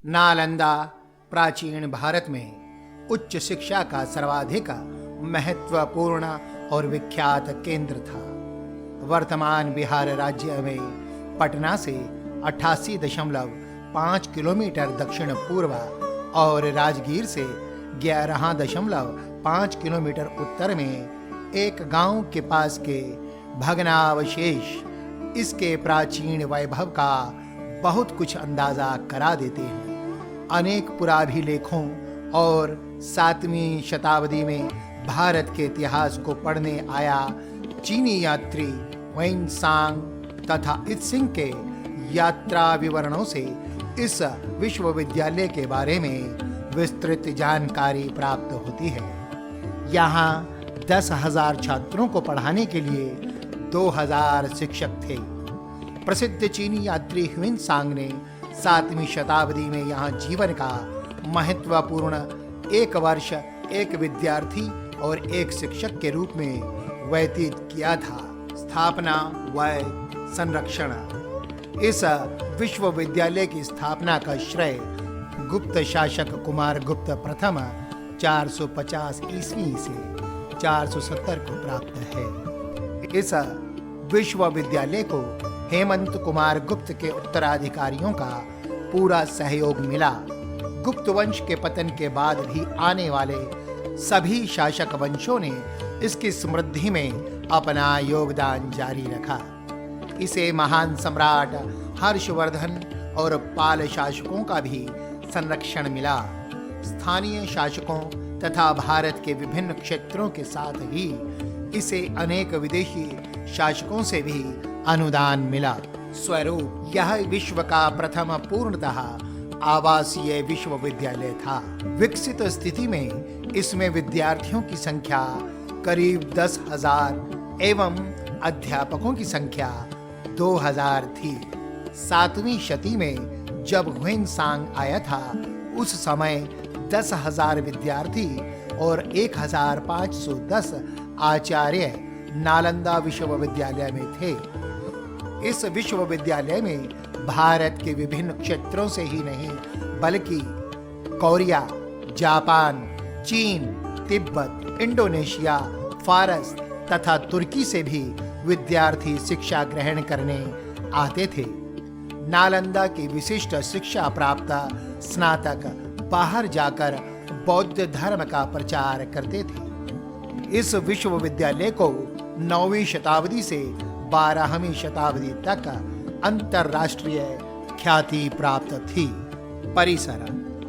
नालंदा प्राचीन भारत में उच्च शिक्षा का सर्वाधिक महत्वपूर्ण और विख्यात केंद्र था। वर्तमान बिहार राज्य में पटना से 88.5 किलोमीटर दक्षिण पूर्व और राजगीर से 11.5 किलोमीटर उत्तर में एक गांव के पास के भग्नावशेष इसके प्राचीन वैभव का बहुत कुछ अंदाजा करा देते हैं। अनेक पुराभिलेखों और 7वीं शताब्दी में भारत के इतिहास को पढ़ने आया चीनी यात्री ह्वेनसांग तथा इत्सिंग के यात्रा विवरणों से इस विश्वविद्यालय के बारे में विस्तृत जानकारी प्राप्त होती है। यहाँ 10,000 छात्रों को पढ़ाने के लिए 2,000 शिक्षक थे। प्रसिद्ध चीनी यात्री ह्वेनसांग ने 7वीं शताब्दी में यहाँ जीवन का महत्वपूर्ण 1 वर्ष एक विद्यार्थी और एक शिक्षक के रूप में व्यतीत किया था। स्थापना व संरक्षण। इस विश्वविद्यालय की स्थापना का श्रेय गुप्त शासक कुमार गुप्त प्रथम 450 ईस्वी से 470 को प्राप्त है। इस विश्वविद्यालय को हेमंत कुमार गुप्त के उत्तराधिकारियों का पूरा सहयोग मिला। गुप्त वंश के पतन के बाद भी आने वाले सभी शासक वंशों ने इसकी समृद्धि में अपना योगदान जारी रखा। इसे महान सम्राट हर्षवर्धन और पाल शासकों का भी संरक्षण मिला। स्थानीय शासकों तथा भारत के विभिन्न क्षेत्रों के साथ ही इसे अनेक विदेशी शासकों से भी अनुदान मिला। स्वरूप। यह विश्व का प्रथम पूर्णतः आवासीय विश्वविद्यालय था। विकसित स्थिति में इसमें विद्यार्थियों की संख्या करीब 10,000 एवं अध्यापकों की संख्या 2,000 थी। 7वीं शती में जब ह्वेनसांग आया था उस समय 10,000 विद्यार्थी और 1,510 आचार्य नालंदा विश्वविद्यालय में थे। इस विश्वविद्यालय में भारत के विभिन्न क्षेत्रों से ही नहीं बल्कि कोरिया, जापान, चीन, तिब्बत, इंडोनेशिया, फारस तथा तुर्की से भी विद्यार्थी शिक्षा ग्रहण करने आते थे। नालंदा की विशिष्ट शिक्षा प्राप्त स्नातक बाहर जाकर बौद्ध धर्म का प्रचार करते थे। इस विश्वविद्यालय को 9वीं शताब्दी से 12वीं शताब्दी तक अंतरराष्ट्रीय ख्याति प्राप्त थी। परिसर।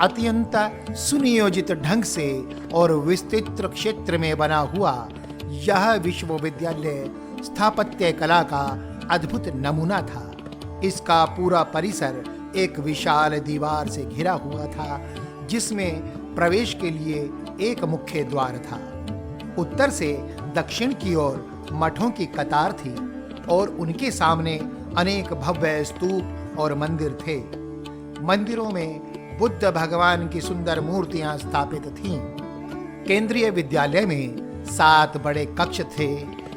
अत्यंत सुनियोजित ढंग से और विस्तृत क्षेत्र में बना हुआ यह विश्वविद्यालय स्थापत्य कला का अद्भुत नमूना था। इसका पूरा परिसर एक विशाल दीवार से घिरा हुआ था जिसमें प्रवेश के लिए एक मुख्य द्वार था। उत्तर से दक्षिण की ओर मठों की कतार थी और उनके सामने अनेक भव्य स्तूप और मंदिर थे। मंदिरों में बुद्ध भगवान की सुंदर मूर्तियां स्थापित थीं। केंद्रीय विद्यालय में 7 बड़े कक्ष थे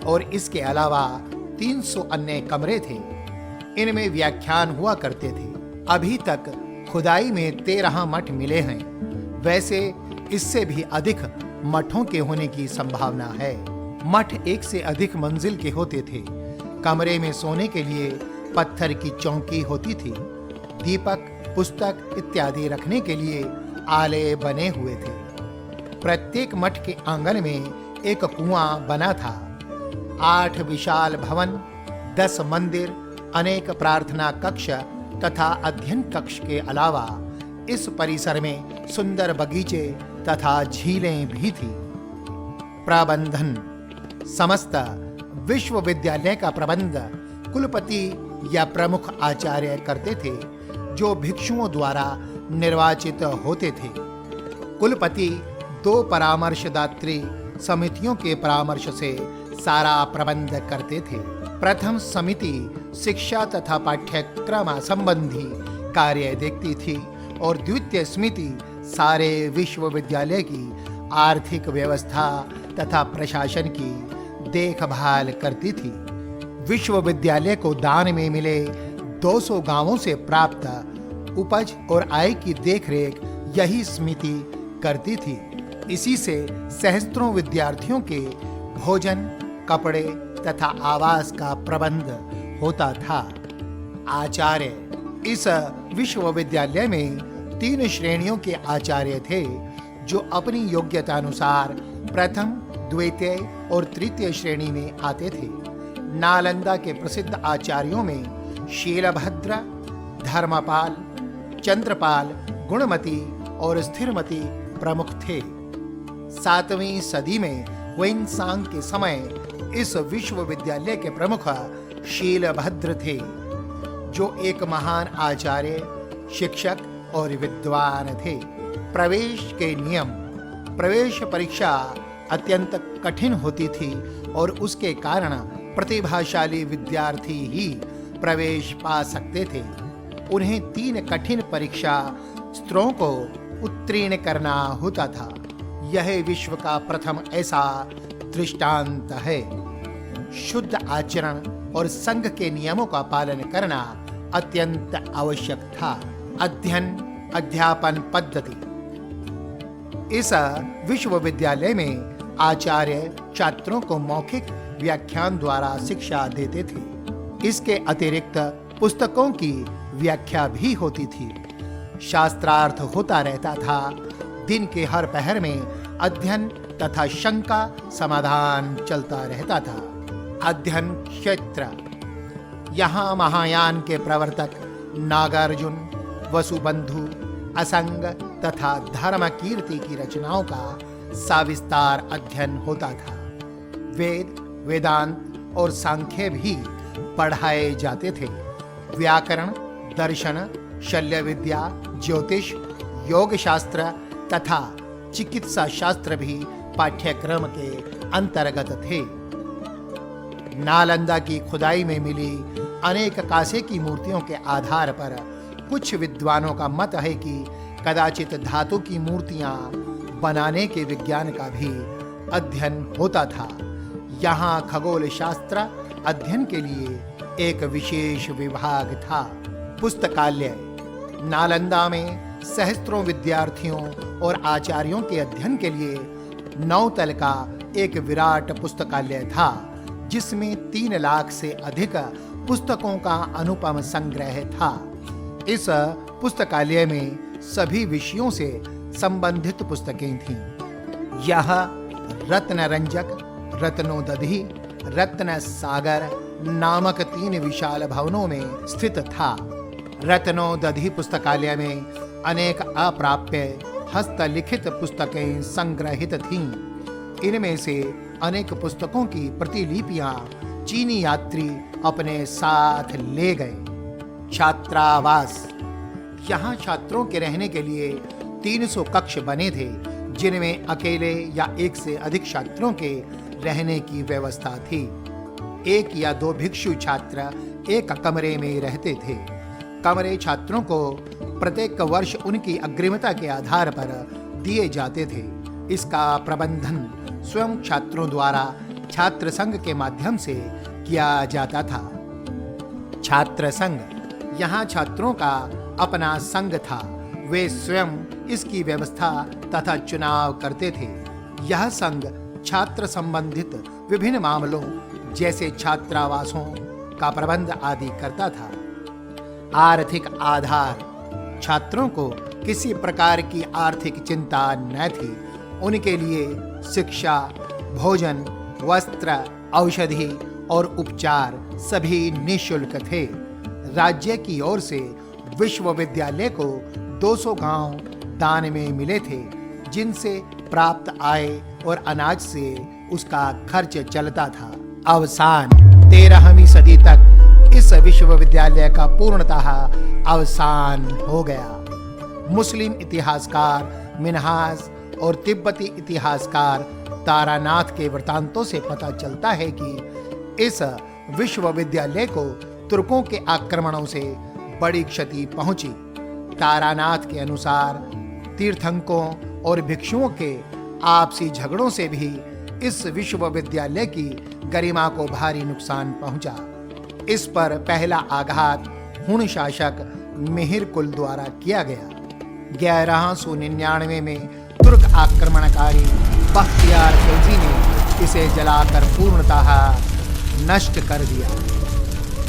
और इसके अलावा 300 अन्य कमरे थे। इनमें व्याख्यान हुआ करते थे। अभी तक खुदाई में 13 मठ मिले हैं। वैसे इससे भी अधिक मठों के होने की संभावना है। मठ एक से अधिक मंजिल के होते थे। कमरे में सोने के लिए पत्थर की चौकी होती थी। दीपक, पुस्तक इत्यादि रखने के लिए आले बने हुए थे। प्रत्येक मठ के आंगन में एक कुआं बना था। 8 विशाल भवन, 10 मंदिर, अनेक प्रार्थना कक्ष तथा अध्ययन कक्ष के अलावा इस परिसर में सुंदर बगीचे तथा झीलें भी थी। प्रबंधन। समस्त विश्वविद्यालय का प्रबंध कुलपति या प्रमुख आचार्य करते थे जो भिक्षुओं द्वारा निर्वाचित होते थे। कुलपति 2 परामर्शदात्री समितियों के परामर्श से सारा प्रबंध करते थे। प्रथम समिति शिक्षा तथा पाठ्यक्रम संबंधी कार्य देखती थी और द्वितीय समिति सारे विश्वविद्यालय की आर्थिक व्यवस्था तथा प्रशासन की देखभाल करती थी। विश्वविद्यालय को दान में मिले 200 गांवों से प्राप्त उपज और आय की देखरेख यही समिति करती थी। इसी से सहस्त्रों विद्यार्थियों के भोजन, कपड़े तथा आवास का प्रबंध होता था। आचार्य। इस विश्वविद्यालय में 3 श्रेणियों के आचार्य थे, जो अपनी योग्यता अनुसार प्रथम, द्वितीय और तृतीय श्रेणी में आते थे। नालंदा के प्रसिद्ध आचार्यों में शीलभद्र, धर्मपाल, चंद्रपाल, गुणमती और स्थिरमती प्रमुख थे। 7वीं सदी में हुएनसांग के समय इस विश्वविद्यालय के प्रमुख शीलभद्र थे, जो एक महान आचार्य, शिक्षक और विद्वान थे। प्रवेश के नियम। प्रवेश परीक्षा अत्यंत कठिन होती थी और उसके कारण प्रतिभाशाली विद्यार्थी ही प्रवेश पा सकते थे। उन्हें 3 कठिन परीक्षा स्तरों को उत्तीर्ण करना होता था। यह विश्व का प्रथम ऐसा दृष्टांत है। शुद्ध आचरण और संघ के नियमों का पालन करना अत्यंत आवश्यक था। अध्ययन अध्यापन पद्धति। इस विश्वविद्यालय में आचार्य छात्रों को मौखिक व्याख्यान द्वारा शिक्षा देते थे। इसके अतिरिक्त पुस्तकों की व्याख्या भी होती थी। शास्त्रार्थ होता रहता था। दिन के हर पहर में अध्ययन तथा शंका समाधान चलता रहता था। अध्ययन क्षेत्र। यहाँ महायान के प्रवर्तक नागार्जुन, वसुबंधु, असंग तथा धर्मकीर्ति की रचनाओं का सविस्तार अध्ययन होता था। वेद, वेदांत और सांख्य भी पढ़ाए जाते थे। व्याकरण, दर्शन, शल्य विद्या, ज्योतिष, योग शास्त्र तथा चिकित्सा शास्त्र भी पाठ्यक्रम के अंतर्गत थे। नालंदा की खुदाई में मिली अनेक कांसे की मूर्तियों के आधार पर कुछ विद्वानों का मत है कि कदाचित धातु की मूर्तियां बनाने के विज्ञान का भी अध्ययन होता था। यहाँ खगोल शास्त्र अध्ययन के लिए एक विशेष विभाग था। पुस्तकालय। नालंदा में सहस्त्रों विद्यार्थियों और आचार्यों के अध्ययन के लिए 9 तल का एक विराट पुस्तकालय था, जिसमें 3 लाख से अधिक पुस्तकों का अनुपम संग्रह था। इस पुस्तकालय में सभी विषयों से संबंधित पुस्तकें थीं। यह रत्नरंजक, रत्नोदधि, रत्न सागर नामक 3 विशाल भवनों में स्थित था। रत्नोदधि पुस्तकालय में अनेक अप्राप्य हस्तलिखित पुस्तकें संग्रहित थीं। इनमें से अनेक पुस्तकों की प्रतिलिपियां चीनी यात्री अपने साथ ले गए। छात्रावास। यहाँ छात्रों के रहने के लिए 300 कक्ष बने थे, जिनमें अकेले या एक से अधिक छात्रों के रहने की व्यवस्था थी। 1 या 2 भिक्षु छात्र एक कमरे में रहते थे। कमरे छात्रों को प्रत्येक वर्ष उनकी अग्रिमता के आधार पर दिए जाते थे। इसका प्रबंधन स्वयं छात्रों द्वारा छात्र संघ के माध्यम से किया जाता था। छात्र संघ। यहाँ छात्रों का अपना संघ था। वे स्वयं इसकी व्यवस्था तथा चुनाव करते थे। यह संघ छात्र संबंधित विभिन्न मामलों जैसे छात्रावासों का प्रबंध आदि करता था। आर्थिक आधार। छात्रों को किसी प्रकार की आर्थिक चिंता न थी। उनके लिए शिक्षा, भोजन, वस्त्र, औषधि और उपचार सभी निःशुल्क थे। राज्य की ओर से विश्वविद्यालय को 200 गांव दान में मिले थे, जिनसे प्राप्त आय और अनाज से उसका खर्च चलता था। अवसान। 13वीं सदी तक इस विश्वविद्यालय का पूर्णतः अवसान हो गया। मुस्लिम इतिहासकार मिन्हाज और तिब्बती इतिहासकार तारानाथ के वृतांतों से पता चलता है कि इस विश्वविद्यालय को तुर्कों के आक्रमणों से बड़ी क्षति पहुंची। तारानाथ के अनुसार तीर्थंकरों और भिक्षुओं के आपसी झगड़ों से भी इस विश्वविद्यालय की गरिमा को भारी नुकसान पहुंचा। इस पर पहला आघात हुण शासक मिहिर कुल द्वारा किया गया। 1199 में तुर्क आक्रमणकारी बख्तियार खिलजी ने इसे जलाकर पूर्णतः नष्ट कर दिया।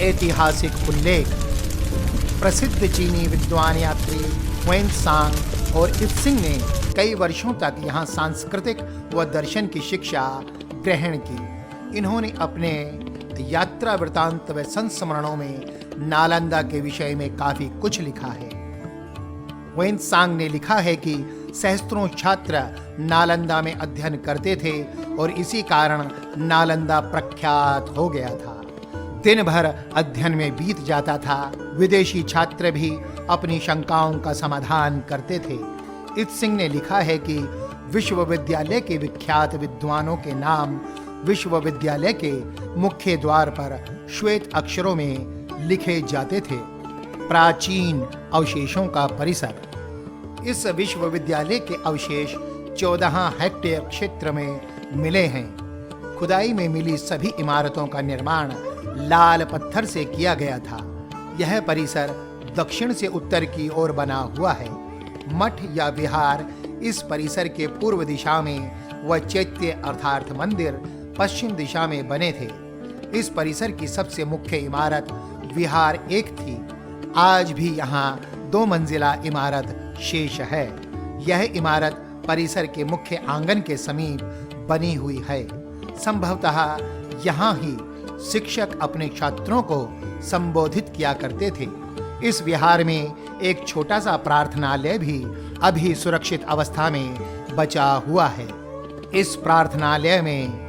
ऐतिहासिक उल्लेख: प्रसिद्ध चीनी विद्वान यात्री ह्वेनत्सांग और इत्सिंग ने कई वर्षों तक यहाँ सांस्कृतिक व दर्शन की शिक्षा ग्रहण की। इन्होंने अपने यात्रा वृतांत व संस्मरणों में नालंदा के विषय में काफी कुछ लिखा है। ह्वेनत्सांग ने लिखा है कि सहस्त्रों छात्र नालंदा में अध्ययन करते थे और इसी कारण नालंदा प्रख्यात हो गया था। दिन भर अध्ययन में बीत जाता था। विदेशी छात्र भी अपनी शंकाओं का समाधान करते थे। इत्सिंग ने लिखा है कि विश्वविद्यालय के विख्यात विद्वानों के नाम विश्वविद्यालय के मुख्य द्वार पर श्वेत अक्षरों में लिखे जाते थे। प्राचीन अवशेषों का परिसर: इस विश्वविद्यालय के अवशेष 14 हेक्टेयर क्षेत्र में मिले हैं। खुदाई में मिली सभी इमारतों का निर्माण लाल पत्थर से किया गया था। यह परिसर दक्षिण से उत्तर की ओर बना हुआ है। मठ या विहार इस परिसर के पूर्व दिशा में व चैत्य अर्थात मंदिर पश्चिम दिशा में बने थे। इस परिसर की सबसे मुख्य इमारत विहार एक थी। आज भी यहाँ 2 मंजिला इमारत शेष है। यह इमारत परिसर के मुख्य आंगन के समीप बनी हुई है। संभवतः यहाँ ही शिक्षक अपने छात्रों को संबोधित किया करते थे। इस विहार में एक छोटा सा प्रार्थनालय भी अभी सुरक्षित अवस्था में बचा हुआ है। इस प्रार्थनालय में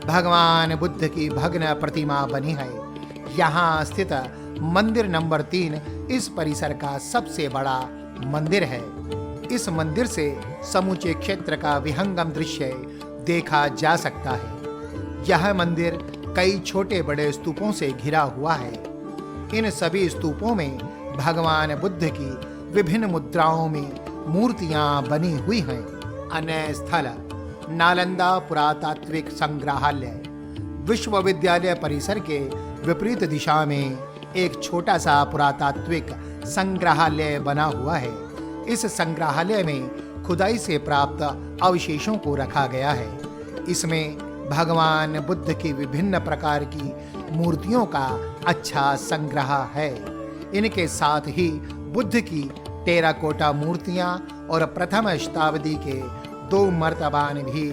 भगवान बुद्ध की भग्न प्रतिमा बनी है। यहाँ स्थित मंदिर नंबर 3 इस परिसर का सबसे बड़ा मंदिर है। इस मंदिर से समूचे क्षेत्र का विहंगम दृश्य देखा जा सकता है। यह मंदिर कई छोटे बड़े स्तूपों से घिरा हुआ है। इन सभी स्तूपों में भगवान बुद्ध की विभिन्न मुद्राओं में मूर्तियां बनी हुई हैं। अन्य स्थल: नालंदा पुरातात्विक संग्रहालय। विश्वविद्यालय परिसर के विपरीत दिशा में एक छोटा सा पुरातात्विक संग्रहालय बना हुआ है। इस संग्रहालय में खुदाई से प्राप्त अवशेषों को रखा गया है। इसमें भगवान बुद्ध की विभिन्न प्रकार की मूर्तियों का अच्छा संग्रह है। इनके साथ ही बुद्ध की टेराकोटा मूर्तियां और प्रथम शताब्दी के 2 मर्तबान भी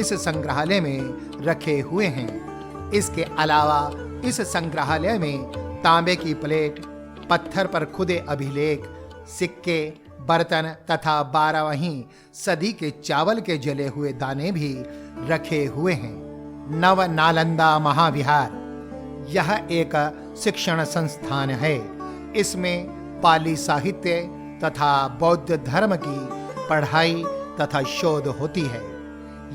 इस संग्रहालय में रखे हुए हैं। इसके अलावा इस संग्रहालय में तांबे की प्लेट, पत्थर पर खुदे अभिलेख, सिक्के, बर्तन तथा 12वीं सदी के चावल के जले हुए दाने भी रखे हुए हैं। नव नालंदा महाविहार: यह एक शिक्षण संस्थान है। इसमें पाली साहित्य तथा बौद्ध धर्म की पढ़ाई तथा शोध होती है।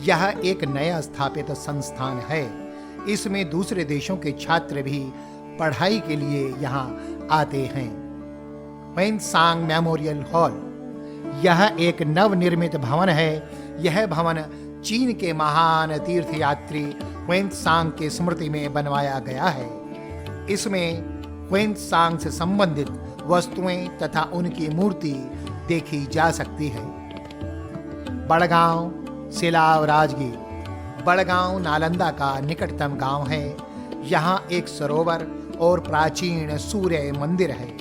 यह एक नया स्थापित संस्थान है। इसमें दूसरे देशों के छात्र भी पढ़ाई के लिए यहाँ आते हैं। ह्वेनत्सांग मेमोरियल हॉल: यह एक नवनिर्मित भवन है। यह भवन चीन के महान तीर्थयात्री ह्वेनत्सांग के स्मृति में बनवाया गया है। इसमें ह्वेनत्सांग से संबंधित वस्तुएं तथा उनकी मूर्ति देखी जा सकती है। बड़गांव सिलाव राजगीर: बड़गांव नालंदा का निकटतम गांव है। यहाँ एक सरोवर और प्राचीन सूर्य मंदिर है।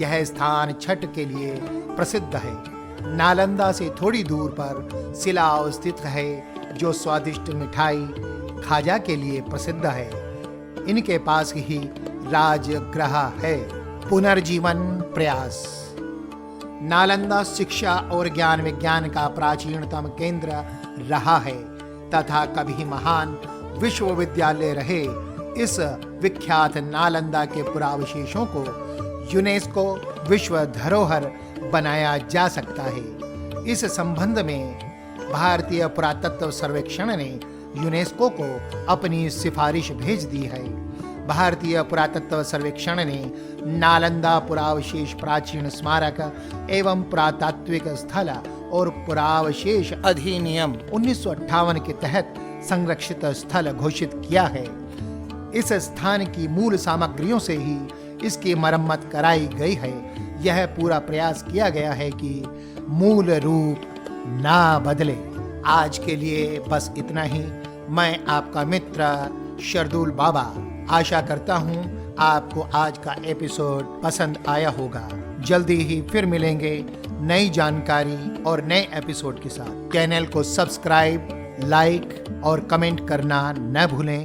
यह स्थान छठ के लिए प्रसिद्ध है। नालंदा से थोड़ी दूर पर सिलाव स्थित है, जो स्वादिष्ट मिठाई खाजा के लिए प्रसिद्ध है। इनके पास ही राजगृह है। पुनर्जीवन प्रयास: नालंदा शिक्षा और ज्ञान विज्ञान का प्राचीनतम केंद्र रहा है तथा कभी महान विश्वविद्यालय रहे। इस विख्यात नालंदा के पुरावशेषों को यूनेस्को विश्व धरोहर बनाया जा सकता है। इस संबंध में भारतीय पुरातत्व सर्वेक्षण ने यूनेस्को को अपनी सिफारिश भेज दी है। भारतीय पुरातत्व सर्वेक्षण ने नालंदा पुरावशेष प्राचीन स्मारक एवं पुरातात्विक स्थल और पुरावशेष अधिनियम 1958 के तहत संरक्षित स्थल घोषित किया है। इस स्थान की मूल सामग्रियों से ही इसकी मरम्मत कराई गई है। यह पूरा प्रयास किया गया है कि मूल रूप ना बदले। आज के लिए बस इतना ही। मैं आपका मित्र शर्दुल बाबा आशा करता हूँ आपको आज का एपिसोड पसंद आया होगा। जल्दी ही फिर मिलेंगे नई जानकारी और नए एपिसोड के साथ। चैनल को सब्सक्राइब, लाइक और कमेंट करना न भूलें।